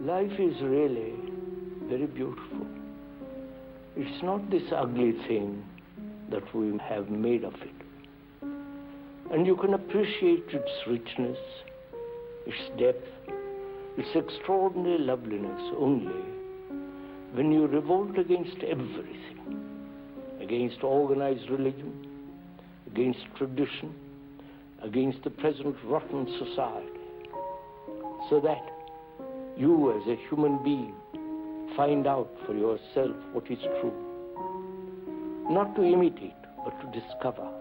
Life is really very beautiful. It's not this ugly thing that we have made of it. And you can appreciate its richness, its depth, its extraordinary loveliness only when you revolt against everything, against organized religion, against tradition, against the present rotten society, so that you as a human being find out for yourself what is true. Not to imitate, but to discover.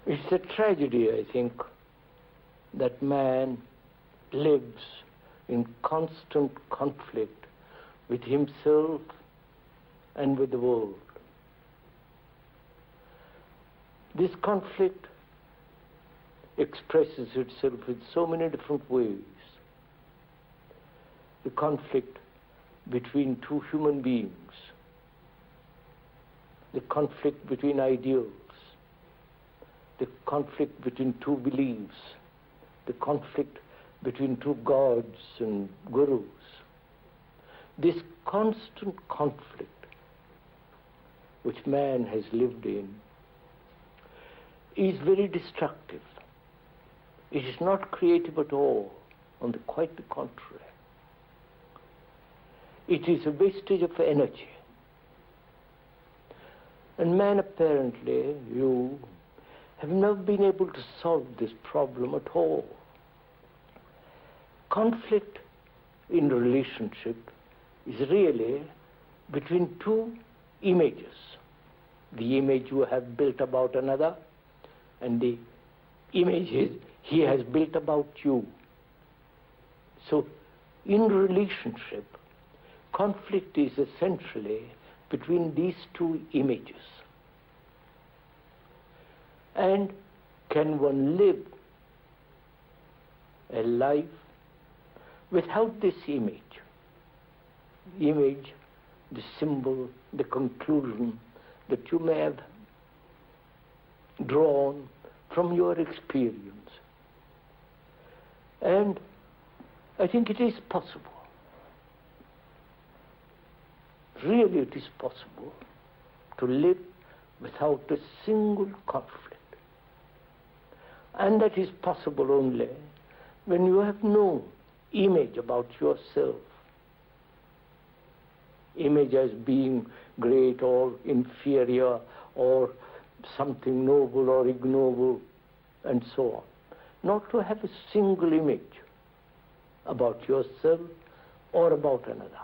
It's a tragedy, I think, that man lives in constant conflict with himself and with the world. This conflict expresses itself in so many different ways. The conflict between two human beings, the conflict between ideals, the conflict between two beliefs, the conflict between two gods and gurus. This constant conflict which man has lived in is very destructive. It is not creative at all, quite the contrary. It is a wastage of energy. And man, apparently, you have never been able to solve this problem at all. Conflict in relationship is really between two images. The image you have built about another and the images he has built about you. So in relationship, conflict is essentially between these two images. And can one live a life without this image? The image, the symbol, the conclusion that you may have drawn from your experience. And I think it is possible. Really it is possible to live without a single conflict. And that is possible only when you have no image about yourself. Image as being great or inferior or something noble or ignoble and so on. Not to have a single image about yourself or about another.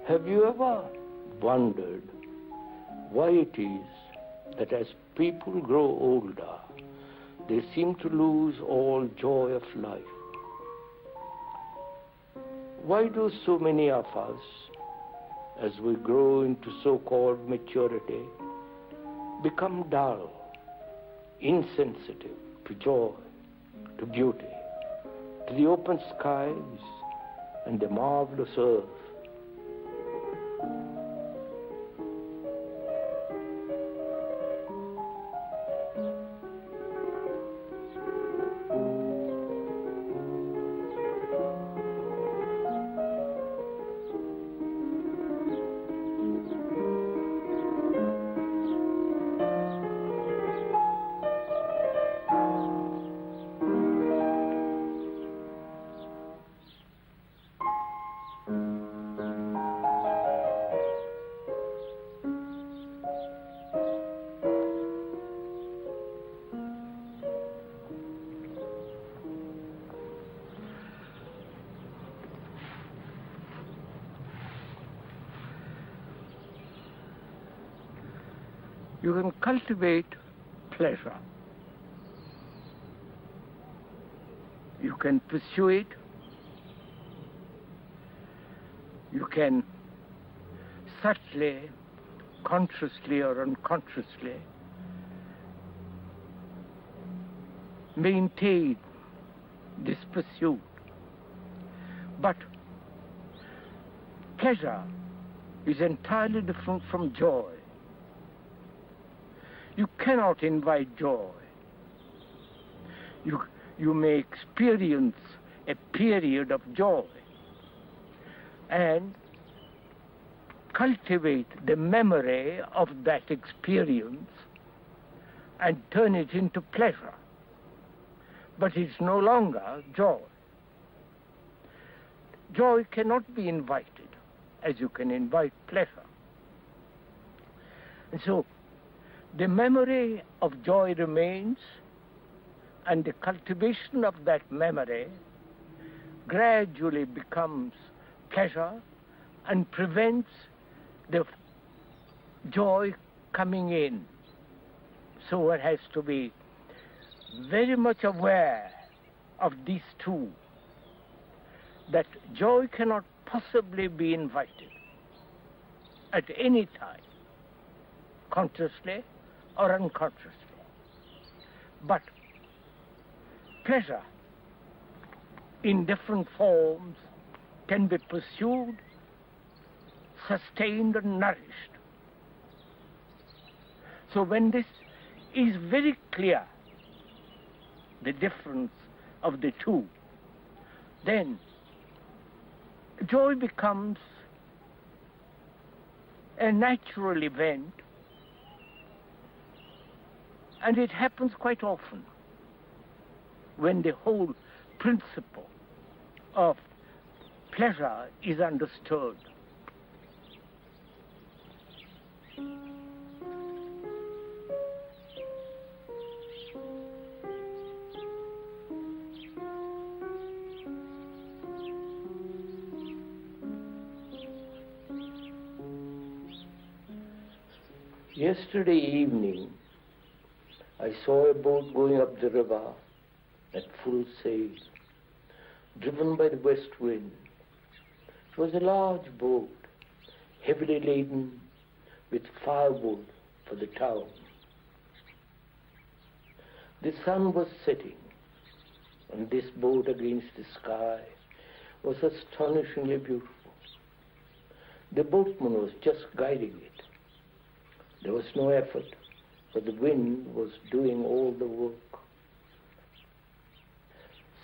Have you ever wondered why it is that as people grow older, they seem to lose all joy of life? Why do so many of us, as we grow into so-called maturity, become dull, insensitive to joy, to beauty, to the open skies and the marvelous earth? You can cultivate pleasure. You can pursue it. You can subtly, consciously or unconsciously, maintain this pursuit. But pleasure is entirely different from joy. You cannot invite joy. You may experience a period of joy and cultivate the memory of that experience and turn it into pleasure. But it's no longer joy. Joy cannot be invited as you can invite pleasure. And so the memory of joy remains, and the cultivation of that memory gradually becomes pleasure and prevents the joy coming in. So one has to be very much aware of these two, that joy cannot possibly be invited at any time, consciously or unconsciously. But pleasure in different forms can be pursued, sustained and nourished. So when this is very clear, the difference of the two, then joy becomes a natural event, and it happens quite often when the whole principle of pleasure is understood. Yesterday evening, I saw a boat going up the river at full sail, driven by the west wind. It was a large boat, heavily laden with firewood for the town. The sun was setting, and this boat against the sky was astonishingly beautiful. The boatman was just guiding it. There was no effort, but the wind was doing all the work.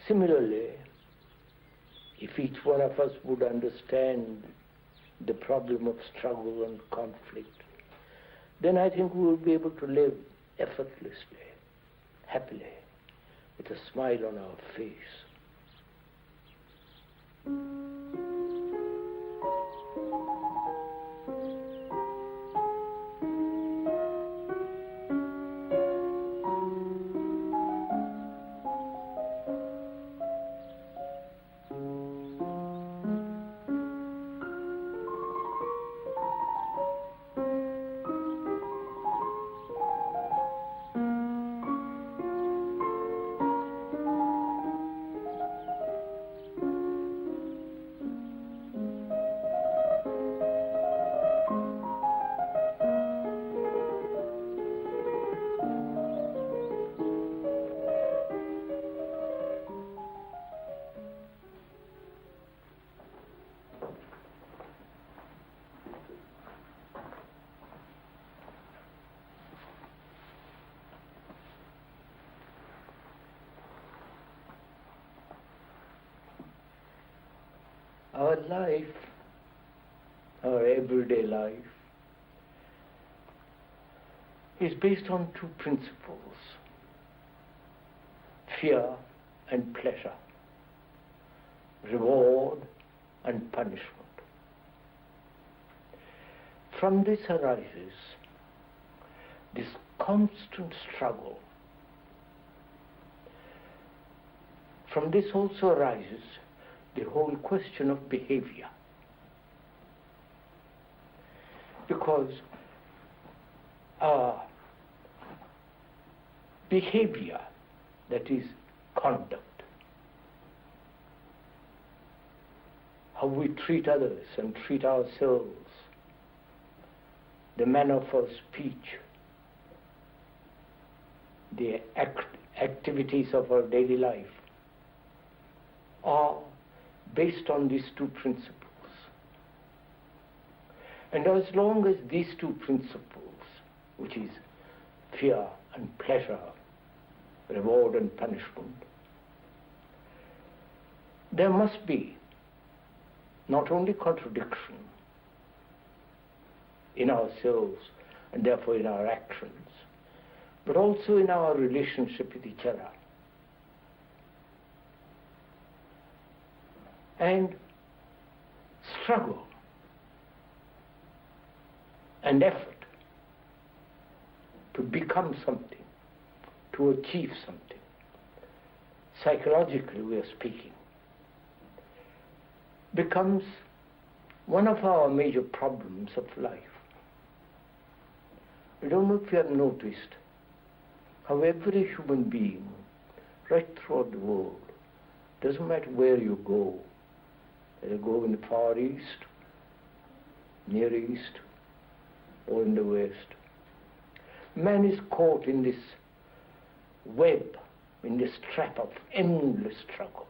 Similarly, if each one of us would understand the problem of struggle and conflict, then I think we would be able to live effortlessly, happily, with a smile on our face. Our life, our everyday life, is based on two principles: fear and pleasure, reward and punishment. From this arises this constant struggle. From this also arises the whole question of behavior. Because our behavior, that is conduct. How we treat others and treat ourselves, the manner of our speech, the activities of our daily life are based on these two principles. And as long as these two principles, which is fear and pleasure, reward and punishment, there must be not only contradiction in ourselves and therefore in our actions, but also in our relationship with each other. And struggle and effort to become something, to achieve something. Psychologically, we are speaking, becomes one of our major problems of life. I don't know if you have noticed how every human being, right throughout the world, doesn't matter where you go, whether you go in the Far East, Near East, or in the West, man is caught in this web, in this trap of endless struggle.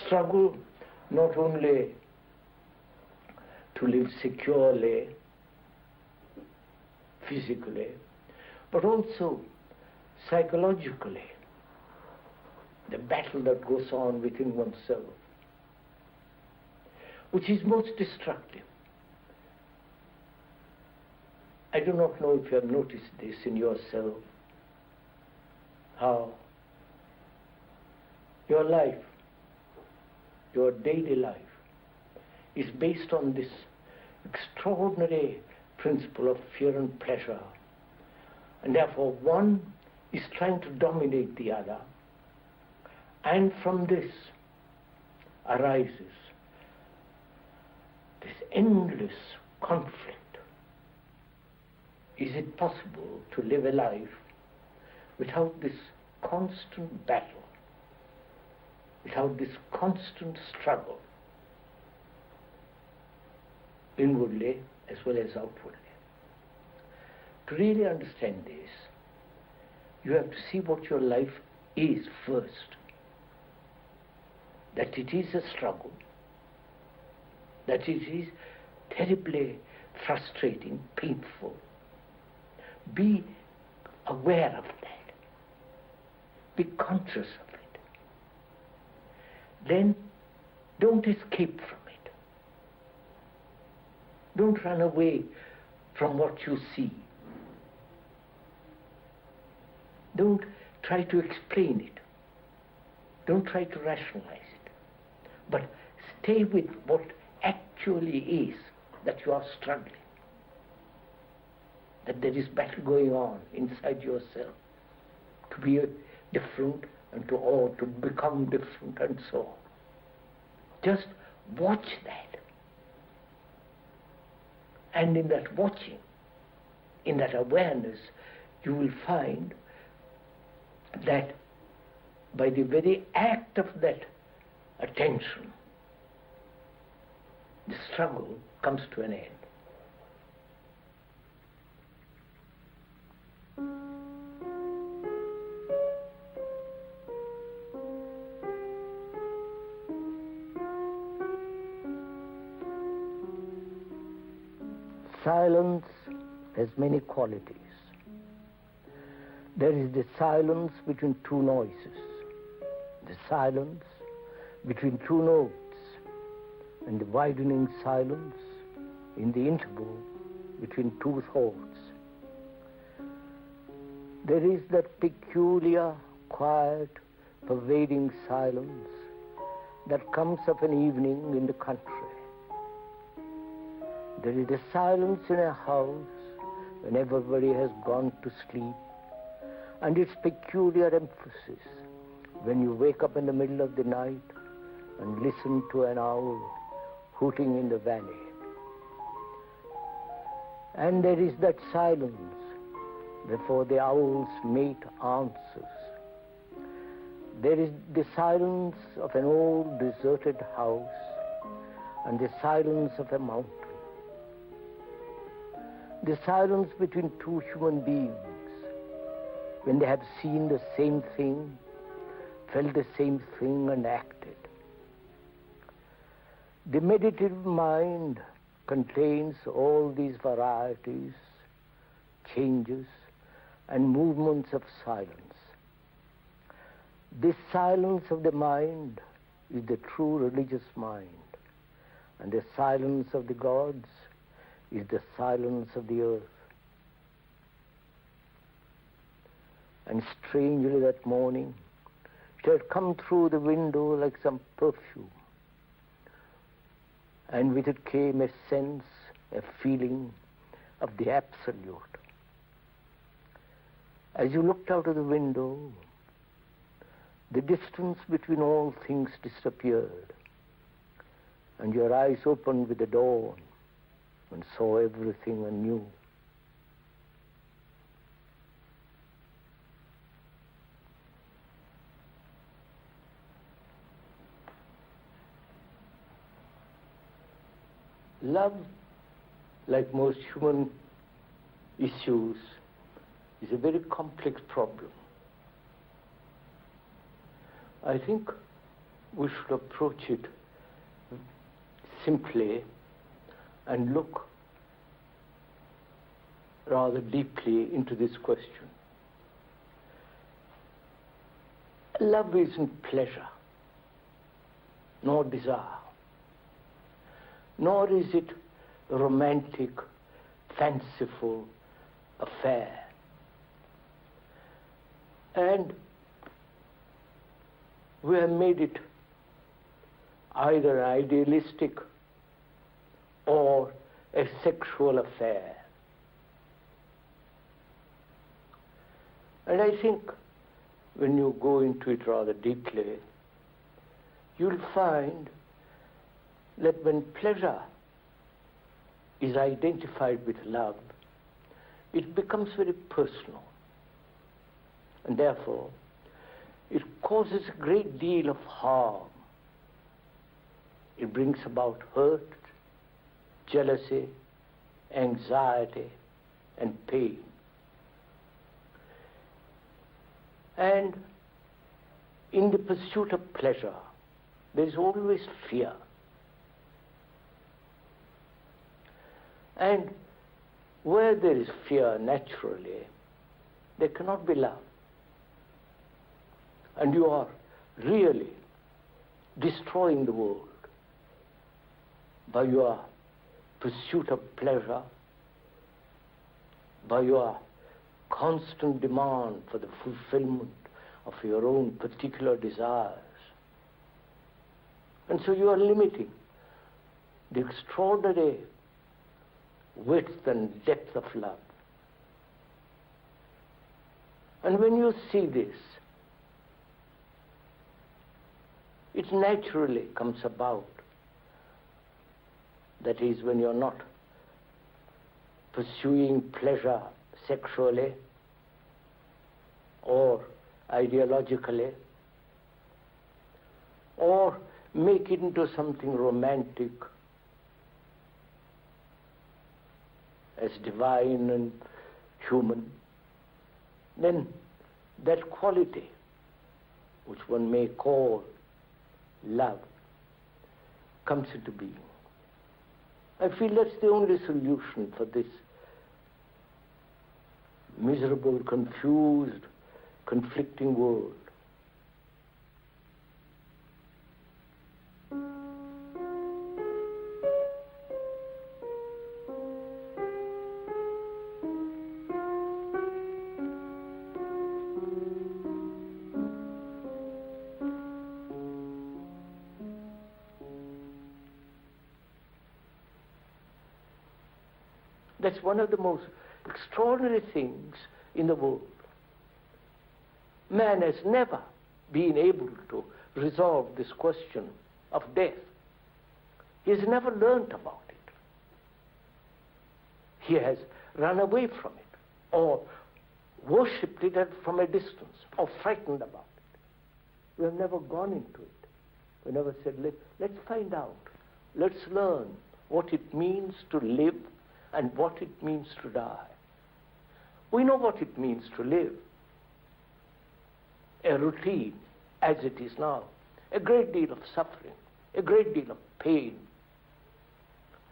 Struggle not only to live securely, physically, but also psychologically, the battle that goes on within oneself, which is most destructive. I do not know if you have noticed this in yourself, how your life, your daily life, is based on this extraordinary principle of fear and pleasure. And therefore one is trying to dominate the other. And from this arises this endless conflict. Is it possible to live a life without this constant battle, without this constant struggle, inwardly as well as outwardly? To really understand this, you have to see what your life is first. That it is a struggle, that it is terribly frustrating, painful. Be aware of that. Be conscious of it. Then don't escape from it. Don't run away from what you see. Don't try to explain it. Don't try to rationalize it. But stay with what actually is, that you are struggling, that there is battle going on inside yourself to be different and to become different and so on. Just watch that. And in that watching, in that awareness, you will find that by the very act of that attention, the struggle comes to an end. Silence has many qualities. There is the silence between two noises, the silence between two notes, and the widening silence in the interval between two thoughts. There is that peculiar, quiet, pervading silence that comes of an evening in the country. There is a silence in a house when everybody has gone to sleep, and its peculiar emphasis when you wake up in the middle of the night and listen to an owl hooting in the valley. And there is that silence before the owl's mate answers. There is the silence of an old deserted house and the silence of a mountain. The silence between two human beings when they have seen the same thing, felt the same thing and acted. The meditative mind contains all these varieties, changes, and movements of silence. This silence of the mind is the true religious mind, and the silence of the gods is the silence of the earth. And strangely that morning, it had come through the window like some perfume, and with it came a sense, a feeling of the absolute. As you looked out of the window, the distance between all things disappeared, and your eyes opened with the dawn and saw everything anew. Love, like most human issues, is a very complex problem. I think we should approach it simply and look rather deeply into this question. Love isn't pleasure, nor desire, nor is it a romantic, fanciful affair. And we have made it either idealistic or a sexual affair. And I think when you go into it rather deeply, you'll find that when pleasure is identified with love, it becomes very personal. And therefore, it causes a great deal of harm. It brings about hurt, jealousy, anxiety, and pain. And in the pursuit of pleasure, there is always fear. And where there is fear, naturally, there cannot be love. And you are really destroying the world by your pursuit of pleasure, by your constant demand for the fulfillment of your own particular desires. And so you are limiting the extraordinary width and depth of love. And when you see this, it naturally comes about. That is, when you're not pursuing pleasure sexually or ideologically, or make it into something romantic as divine and human, then that quality, which one may call love, comes into being. I feel that's the only solution for this miserable, confused, conflicting world. That's one of the most extraordinary things in the world. Man has never been able to resolve this question of death. He has never learnt about it. He has run away from it, or worshipped it from a distance or frightened about it. We have never gone into it. We never said, let's find out. Let's learn what it means to live and what it means to die. We know what it means to live. A routine, as it is now. A great deal of suffering, a great deal of pain,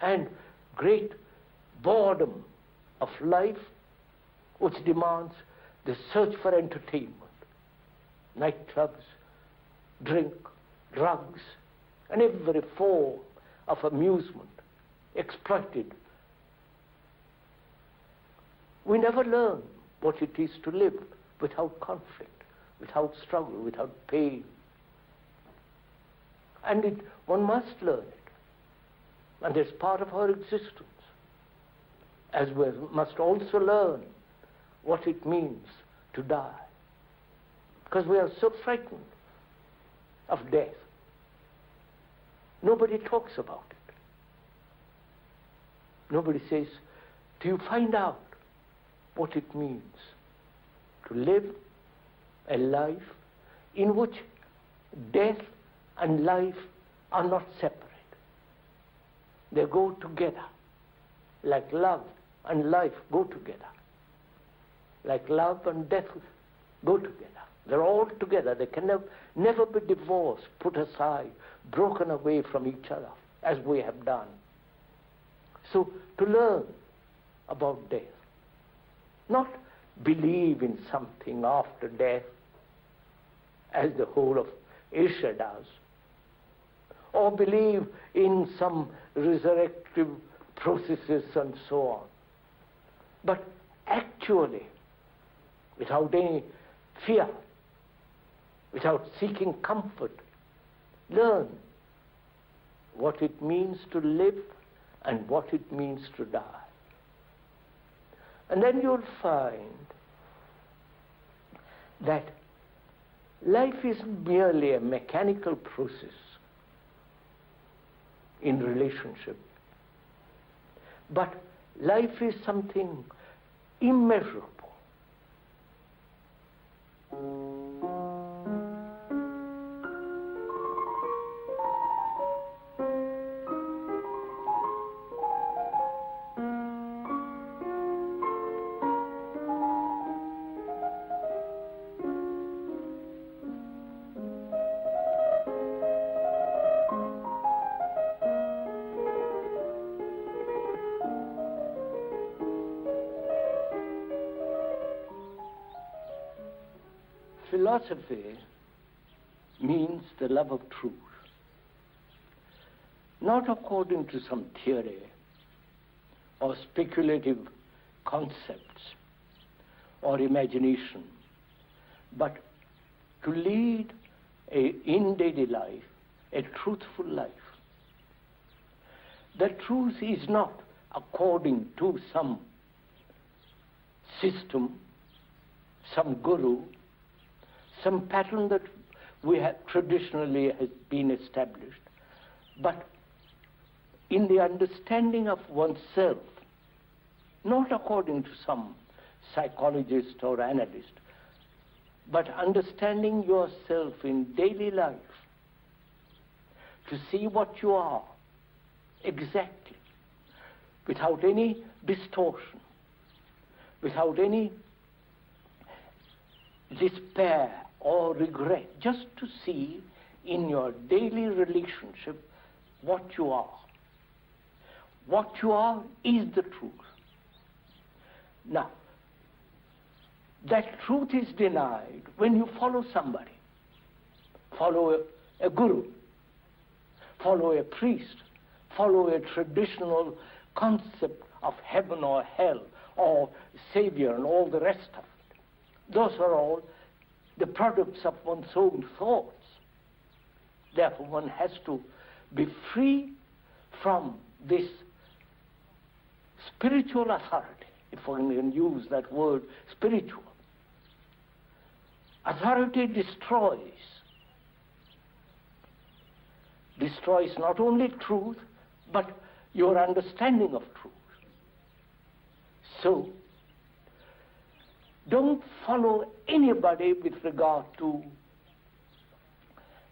and great boredom of life, which demands the search for entertainment. Nightclubs, drink, drugs, and every form of amusement exploited. We never learn what it is to live without conflict, without struggle, without pain. And one must learn it. And it's part of our existence. As we must also learn what it means to die. Because we are so frightened of death. Nobody talks about it. Nobody says, do you find out what it means to live a life in which death and life are not separate? They go together, like love and life go together, like love and death go together. They're all together. They can never be divorced, put aside, broken away from each other, as we have done. So to learn about death, not believe in something after death, as the whole of Asia does, or believe in some resurrective processes and so on. But actually, without any fear, without seeking comfort, learn what it means to live and what it means to die. And then you'll find that life isn't merely a mechanical process in relationship, but life is something immeasurable. Philosophy means the love of truth, not according to some theory or speculative concepts or imagination, but to lead in daily life a truthful life. The truth is not according to some system, some guru, some pattern that we have traditionally has been established, but in the understanding of oneself, not according to some psychologist or analyst, but understanding yourself in daily life, to see what you are exactly, without any distortion, without any despair or regret, just to see in your daily relationship what you are. What you are is the truth. Now, that truth is denied when you follow somebody, follow a guru, follow a priest, follow a traditional concept of heaven or hell or savior and all the rest of it. Those are all the products of one's own thoughts. Therefore, one has to be free from this spiritual authority, if one can use that word, spiritual. Authority destroys not only truth, but your understanding of truth. So, Don't follow anybody with regard to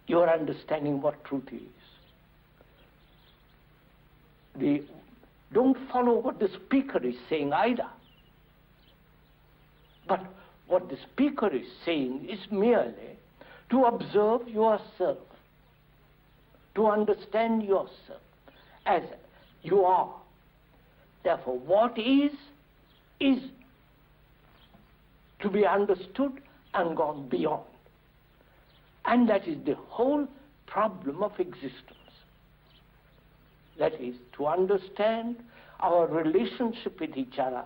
your understanding what truth is. Don't follow what the speaker is saying either. But what the speaker is saying is merely to observe yourself, to understand yourself as you are. Therefore, what is to be understood and gone beyond. And that is the whole problem of existence. That is, to understand our relationship with each other,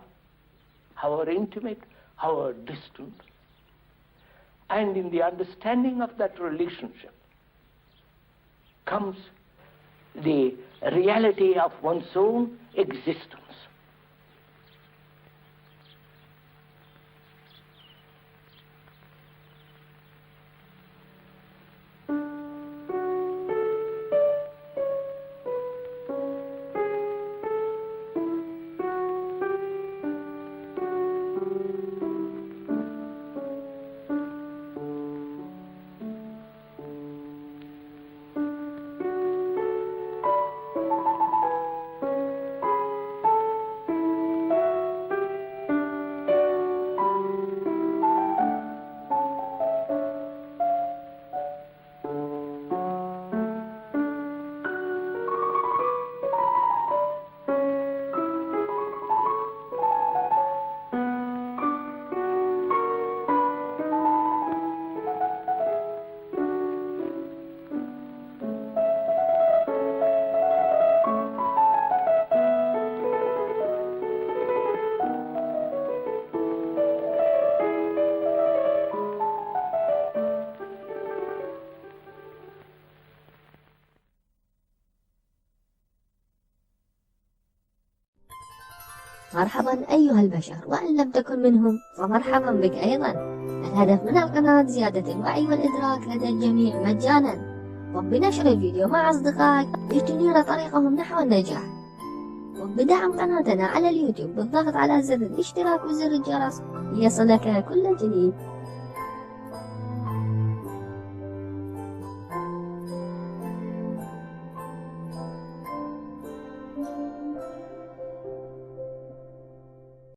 how intimate, how distant. And in the understanding of that relationship comes the reality of one's own existence. مرحبا أيها البشر، وإن لم تكن منهم فمرحبا بك أيضا. الهدف من القناة زيادة الوعي والإدراك لدى الجميع مجانا، وبنشر الفيديو مع أصدقائك لتنير طريقهم نحو النجاح، وبدعم قناتنا على اليوتيوب بالضغط على زر الاشتراك وزر الجرس ليصلك كل جديد.